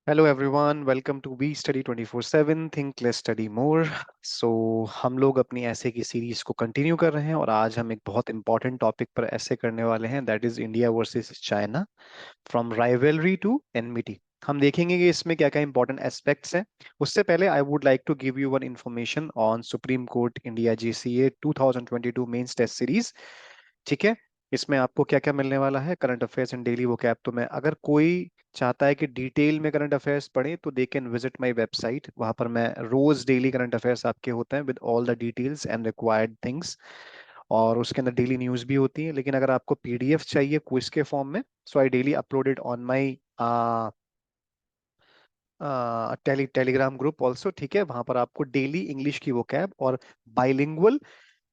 Hello everyone, welcome to we study 24/7 think less study more. So हम लोग अपनी ऐसे की सीरीज को कंटिन्यू कर रहे हैं और आज हम एक बहुत इंपॉर्टेंट टॉपिक पर ऐसे करने वाले हैं, that is India versus China, from rivalry to enmity. हम देखेंगे कि इसमें क्या क्या इंपॉर्टेंट एस्पेक्ट्स हैं। उससे पहले I would like to give you one information on Supreme Court India GCA 2022 mains test series. ठीक है, इसमें आपको क्या क्या मिलने वाला है, current affairs and daily vocab. तो मैं, अगर कोई चाहता है कि डिटेल में करंट अफेयर्स पढ़े, तो they can visit my website. वहां पर मैं रोज डेली करंट अफेयर्स आपके होते हैं with all the details and required things, और उसके अंदर डेली न्यूज भी होती है। लेकिन अगर आपको पीडीएफ चाहिए क्विज के फॉर्म में, so I daily uploaded on my Telegram group also. ठीक है, वहां पर आपको डेली इंग्लिश की वोकैब और बाइलिंगुअल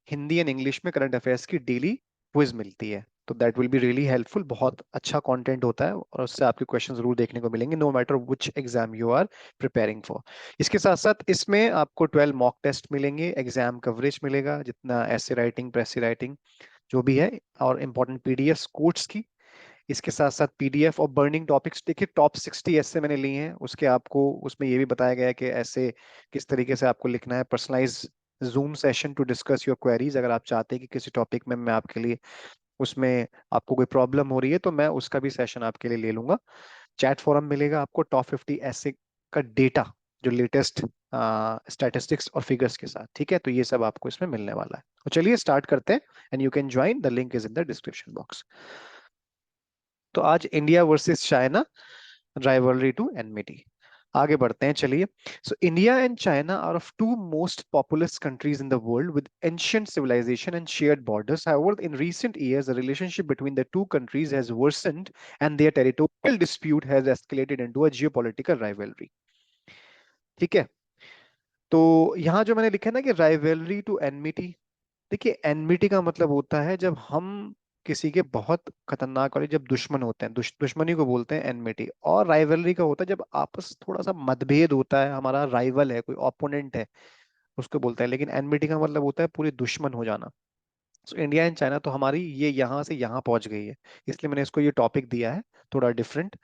हिंदी एंड इंग्लिश में करंट अफेयर्स की डेली क्विज मिलती है। तो that will be really helpful. बहुत अच्छा कंटेंट होता है और उससे आपके क्वेश्चन जरूर देखने को मिलेंगे, no matter which exam you are preparing for. इसके साथ साथ इसमें आपको 12 मॉक टेस्ट मिलेंगे, एग्जाम कवरेज मिलेगा, जितना ऐसे राइटिंग, प्रेसी राइटिंग जो भी है, और इंपॉर्टेंट पीडीएफ कोट्स की। इसके साथ साथ पीडीएफ और बर्निंग टॉपिक्स। देखिए, टॉप 60 ऐसे मैंने लिए हैं, उसके आपको उसमें ये भी बताया गया है कि ऐसे किस तरीके से आपको लिखना है। Personalise Zoom session to discuss your queries, अगर आप चाहते हैं कि किसी टॉपिक में मैं आपके लिए, उसमें आपको कोई प्रॉब्लम हो रही है, तो मैं उसका भी सेशन आपके लिए ले लूंगा। चैट फोरम मिलेगा आपको, टॉप 50 ऐसे का डेटा, जो लेटेस्ट स्टैटिस्टिक्स और फिगर्स के साथ। ठीक है, तो ये सब आपको इसमें मिलने वाला है। तो चलिए स्टार्ट करते हैं, and you can join, the link is in the description box. तो आज India versus China, rivalry to enmity. आगे बढ़ते हैं, चलिए। So India and China are of two most populous countries in the world with ancient civilization and shared borders. However, in recent years, the relationship between the two countries has worsened and their territorial dispute has escalated into a geopolitical rivalry. ठीक है, तो यहाँ जो मैंने लिखा है ना कि राइवलरी टू एनमिटी, देखिए एनमिटी का मतलब होता है जब हम किसी के बहुत खतरनाक, और जब दुश्मन होते हैं, दुश्मनी को बोलते हैं एनमिटी। और राइवलरी का होता है जब आपस थोड़ा सा मतभेद होता है, हमारा राइवल है, कोई ओपोनेंट है, उसको बोलते हैं। लेकिन एनमिटी का मतलब होता है पूरे दुश्मन हो जाना। सो इंडिया एंड चाइना, तो हमारी ये यहाँ से यहाँ पहुंच गई है, इसलिए मैंने इसको ये टॉपिक दिया है, थोड़ा डिफरेंट।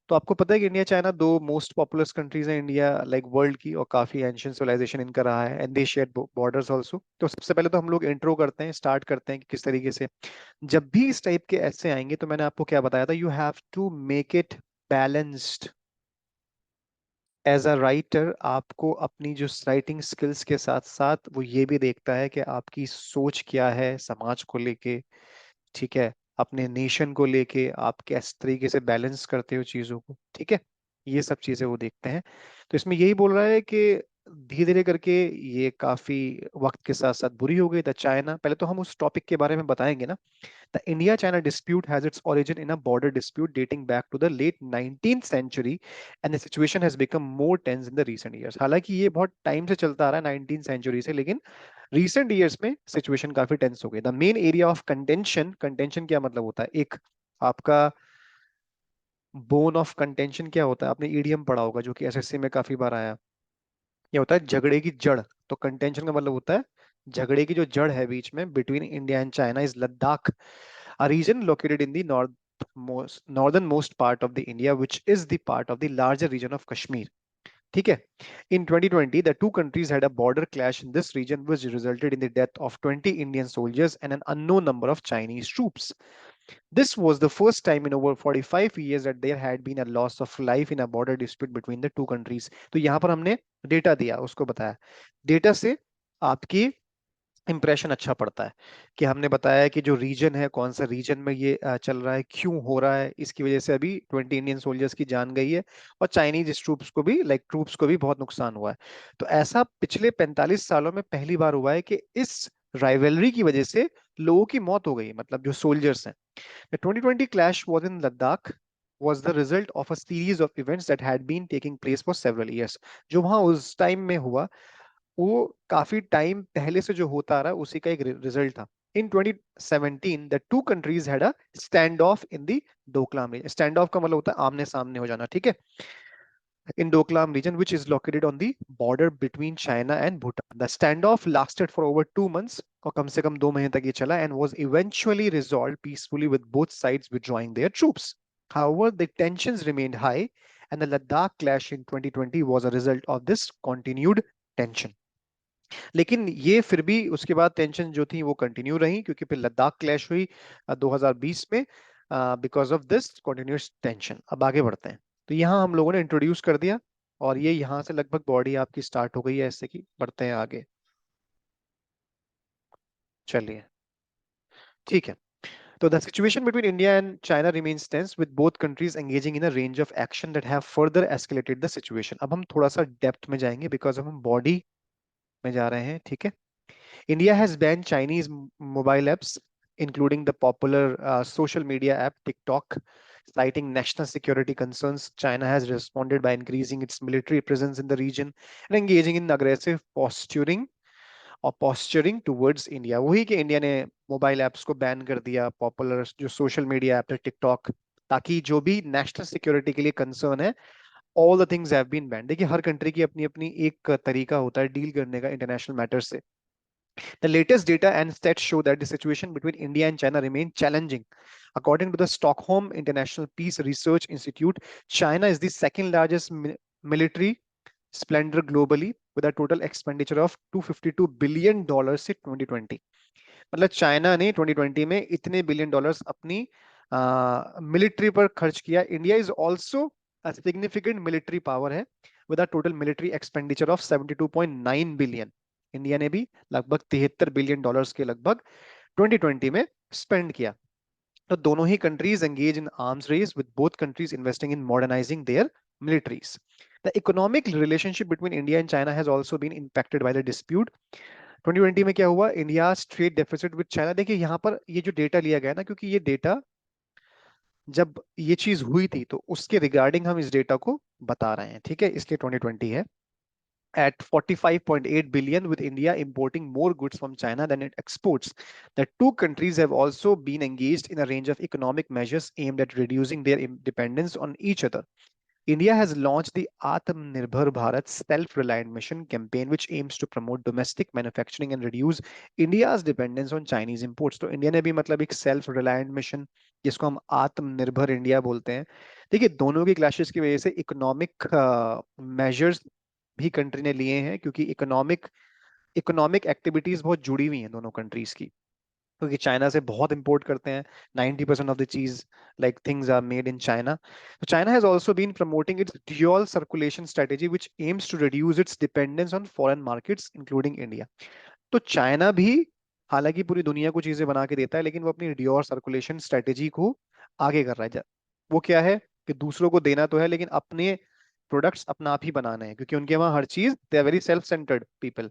तो आपको पता है कि इंडिया चाइना दो मोस्ट पॉपुलस कंट्रीज हैं, इंडिया लाइक वर्ल्ड की, और काफी एंशियंट सिविलाइजेशन इनका रहा है, and they share borders also. तो सबसे पहले तो हम लोग इंट्रो करते हैं, स्टार्ट करते हैं कि किस तरीके से जब भी इस टाइप के ऐसे आएंगे, तो मैंने आपको क्या बताया था, you have to make it balanced. As a writer, आपको अपनी जो राइटिंग स्किल्स के साथ साथ वो ये भी देखता है कि आपकी सोच क्या है समाज को लेके। ठीक है, अपने नेशन को लेके आप किस तरीके से बैलेंस करते हो चीजों को। ठीक है, ये सब चीजें वो देखते हैं। तो इसमें यही बोल रहा है कि धीरे धीरे करके ये काफी वक्त के साथ साथ बुरी हो गई। द चाइना, पहले तो हम उस टॉपिक के बारे में बताएंगे ना। The India-China dispute has its origin in a border dispute dating back to the late 19th century, and the situation has become more tense in the recent years. हालांकि ये बहुत टाइम से चलता आ रहा है 19th सेंचुरी से, लेकिन recent years में सिचुएशन काफी टेंस हो गई। The main area of contention, contention क्या मतलब होता है, एक आपका बोन ऑफ कंटेंशन क्या होता है, आपने ईडीएम पढ़ा होगा जो कि एसएससी में काफी बार आया। ये होता है झगड़े की जड़। तो कंटेंशन का मतलब होता है झगड़े की जो जड़ है बीच में, between India and China, is Ladakh, a region located in the northernmost part of the India, which is the part of the larger region of Kashmir. ठीक है, in 2020 the two countries had a border clash in this region which resulted in the death of 20 Indian soldiers and an unknown number of Chinese troops. This was the first time in over 45 years that there had been a loss of life in a border dispute between the two countries. तो यहाँ पर हमने data दिया, उसको बताया। Data से आपकी impression अच्छा पड़ता है, कि हमने बताया कि जो रीजन है, कौन सा रीजन में ये चल रहा है, क्यों हो रहा है, इसकी वजह से अभी 20 इंडियन सोल्जर्स की जान गई है, और चाइनीज ट्रूप्स को भी बहुत नुकसान हुआ है। तो ऐसा पिछले 45 सालों में पहली बार हुआ है कि इस राइवलरी की वजह से लोगों की मौत हो गई, मतलब जो सोल्जर्स हैं। The 2020 clash was in Ladakh, was the result of a series of events that had been taking place for several years. जो वहां उस टाइम में हुआ, वो काफी टाइम पहले से जो होता आ रहा है उसी का एक रिजल्ट था। In 2017 the two countries had a stand off in the Doklam region. Stand off का मतलब होता है आमने सामने हो जाना। ठीक है, in Doklam region which is located on the border between China and Bhutan. The stand off lasted for over 2 months, और कम से कम 2 महीने तक ये चला, and was eventually resolved peacefully with both sides withdrawing their troops. However, the tensions remained high and the Ladakh clash in 2020 was a result of this continued tension. लेकिन ये फिर भी उसके बाद टेंशन जो थी वो कंटिन्यू रही, क्योंकि फिर लद्दाख क्लैश हुई 2020 में because of this continuous tension. अब आगे बढ़ते हैं। तो यहाँ हम लोगों ने इंट्रोड्यूस कर दिया, और ये यहाँ से लगभग बॉडी आपकी स्टार्ट हो गई है ऐसे की। बढ़ते हैं आगे, चलिए ठीक है। So the situation between India and China remains tense, with both countries engaging in a range of action that have further escalated the situation. अब हम थोड़ा सा डेप्थ में जाएंगे, बिकॉज हम बॉडी में जा रहे हैं, ठीक है। India has banned Chinese mobile apps, including the popular social media app TikTok, citing national security concerns. China has responded by increasing its military presence in the region and engaging in aggressive posturing towards India. वही कि India ने mobile apps को ban कर दिया, popular जो social media app है TikTok, ताकि जो भी नेशनल सिक्योरिटी के लिए कंसर्न है, all the things have been ban. देखिए हर कंट्री की अपनी अपनी एक तरीका होता है डील करने का इंटरनेशनल मैटर्स से। The latest data and stats show that the situation between India and China remains challenging. According to the Stockholm International Peace Research Institute, China is the second largest military splendor globally, with a total expenditure of $252 billion से 2020। मतलब China ने 2020 में इतने billion dollars अपनी military पर खर्च किया। India is also a significant military power है, with a total military expenditure of 72.9 billion. India ने भी लगभग 73 बिलियन डॉलर्स के लगभग 2020 में स्पेंड किया। तो दोनों ही countries engage in arms race, with both countries investing in modernising their militaries. The economic relationship between India and China has also been impacted by the dispute. 2020 में क्या हुआ, India trade deficit with China. देखिए यहाँ पर ये जो data लिया गया ना, क्योंकि ये डेटा जब ये चीज हुई थी तो उसके रिगार्डिंग हम इस डेटा को बता रहे हैं, ठीक है, इसलिए 2020 है। At 45.8 billion, with India importing more goods from China than it exports. The two countries have also been engaged in a range of economic measures aimed at reducing their dependence on each other. India has launched the Atmanirbhar Bharat Self-Reliant Mission campaign, which aims to promote domestic manufacturing and reduce India's dependence on Chinese imports. तो India ने भी मतलब एक self reliant mission, जिसको हम आत्मनिर्भर India बोलते हैं। देखिए दोनों की क्लैशेस की वजह से इकोनॉमिक मेजर्स भी कंट्री ने लिए हैं, क्योंकि इकोनॉमिक इकोनॉमिक एक्टिविटीज बहुत जुड़ी हुई हैं दोनों कंट्रीज की, क्योंकि चाइना से बहुत इंपोर्ट करते हैं। 90% ऑफ द चीज like things are made in China. So China has also been promoting its dual circulation strategy, which aims to reduce its dependence on foreign markets, including India. तो China भी हालांकि पूरी दुनिया को चीजें बना के देता है, लेकिन वो अपनी ड्यूअल सर्कुलेशन स्ट्रेटेजी को आगे कर रहा है। वो क्या है कि दूसरों को देना तो है, लेकिन अपने प्रोडक्ट्स अपना आप ही बनाने हैं, क्योंकि उनके वहां हर चीज, they are very self centred people.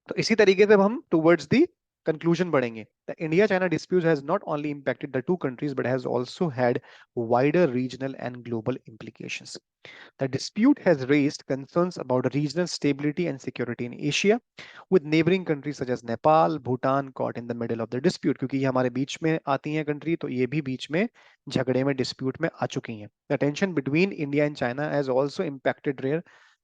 तो इसी तरीके से हम टुवर्ड्स दी कंक्लूजन बढ़ेंगे। The India China dispute has not only impacted the two countries, but has also had wider regional and global implications. The dispute has raised concerns about regional stability and security in Asia, with neighboring countries such as Nepal, Bhutan caught in the middle of the dispute. क्योंकि ये हमारे बीच में आती हैं country, तो ये भी बीच में झगड़े में, डिस्प्यूट में आ चुकी हैं। The tension between India and China has also impacted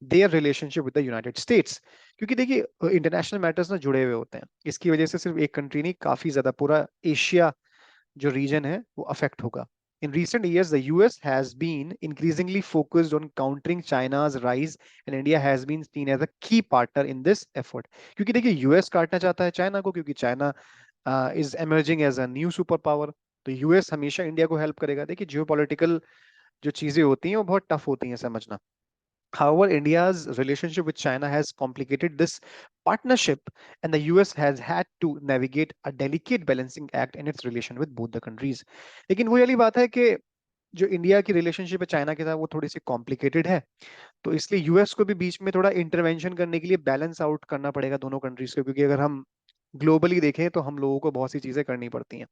their relationship with the United States. क्योंकि देखिए इंटरनेशनल मैटर्स ना जुड़े हुए होते हैं, इसकी वजह से सिर्फ एक कंट्री नहीं, काफी ज्यादा पूरा एशिया जो रीजन है वो अफेक्ट होगा। In recent years, the US has been increasingly focused on countering China's rise, and India has been seen as a key partner in this effort. क्योंकि देखिए यूएस काटना चाहता है चाइना को, क्योंकि China is emerging as a new super power. तो US हमेशा India को हेल्प करेगा। देखिए जियोपॉलिटिकल जो चीजें होती हैं वो बहुत टफ होती हैं समझना। However, India's relationship with China has complicated this partnership, and the US has had to navigate a delicate balancing act in its relation with both the countries. लेकिन वो वाली बात है कि जो इंडिया की रिलेशनशिप है चाइना के साथ वो थोड़ी सी कॉम्प्लिकेटेड है, तो इसलिए यूएस को भी बीच में थोड़ा इंटरवेंशन करने के लिए बैलेंस आउट करना पड़ेगा दोनों कंट्रीज को, क्योंकि अगर हम ग्लोबली देखें तो हम लोगों को बहुत सी चीजें करनी पड़ती हैं।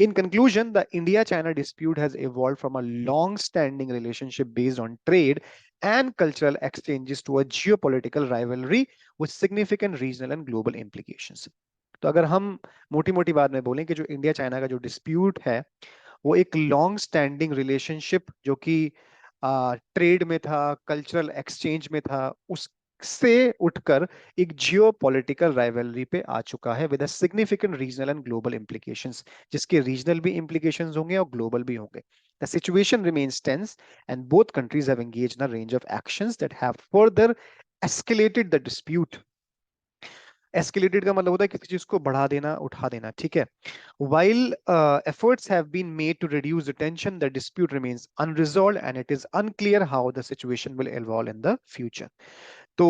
In conclusion, the India-China dispute has evolved from a long-standing relationship based on trade and cultural exchanges to a geopolitical rivalry with significant regional and global implications. तो अगर हम मोटी मोटी बात में बोलें कि जो इंडिया चाइना का जो डिस्प्यूट है वो एक लॉन्ग स्टैंडिंग रिलेशनशिप जो कि ट्रेड में था, कल्चरल एक्सचेंज में था, उस से उठकर एक जियो पॉलिटिकल राइवलरी पे आ चुका है with significant regional and global implications, जिसके रीजनल भी इम्प्लीकेशंस होंगे और ग्लोबल भी होंगे. The situation remains tense and both countries have engaged in a range of actions that have further escalated the dispute. Escalated का मतलब होता है किसी चीज को बढ़ा देना, उठा देना, ठीक है. While efforts have been made to reduce the tension, the dispute remains unresolved and it is unclear how the situation will evolve in the future. तो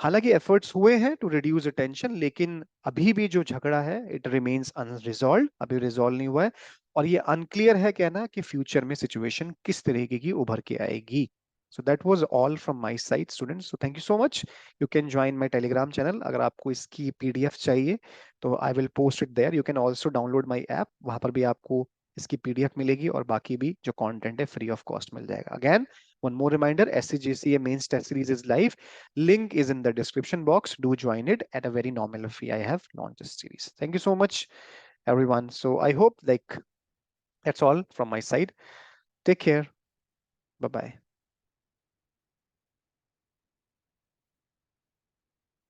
हालांकि एफर्ट्स हुए हैं टू रिड्यूस द टेंशन, लेकिन अभी भी जो झगड़ा है इट रिमेन्स अनरिजॉल्व, अभी रिजॉल्व नहीं हुआ है. और ये अनक्लियर है कहना कि फ्यूचर में सिचुएशन किस तरीके की उभर के आएगी. So that was all from my side students. So thank you so much. You can join my Telegram channel. अगर आपको इसकी पीडीएफ चाहिए तो I will post it there. You can also download my app, वहां पर भी आपको इसकी पीडीएफ मिलेगी और बाकी भी जो कंटेंट है फ्री ऑफ कॉस्ट मिल जाएगा. Again one more reminder, SCGCA mains test series is live. Link is in the description box. Do join it at a very nominal fee. I have launched this series. Thank you so much, everyone. So I hope like that's all from my side. Take care. Bye bye.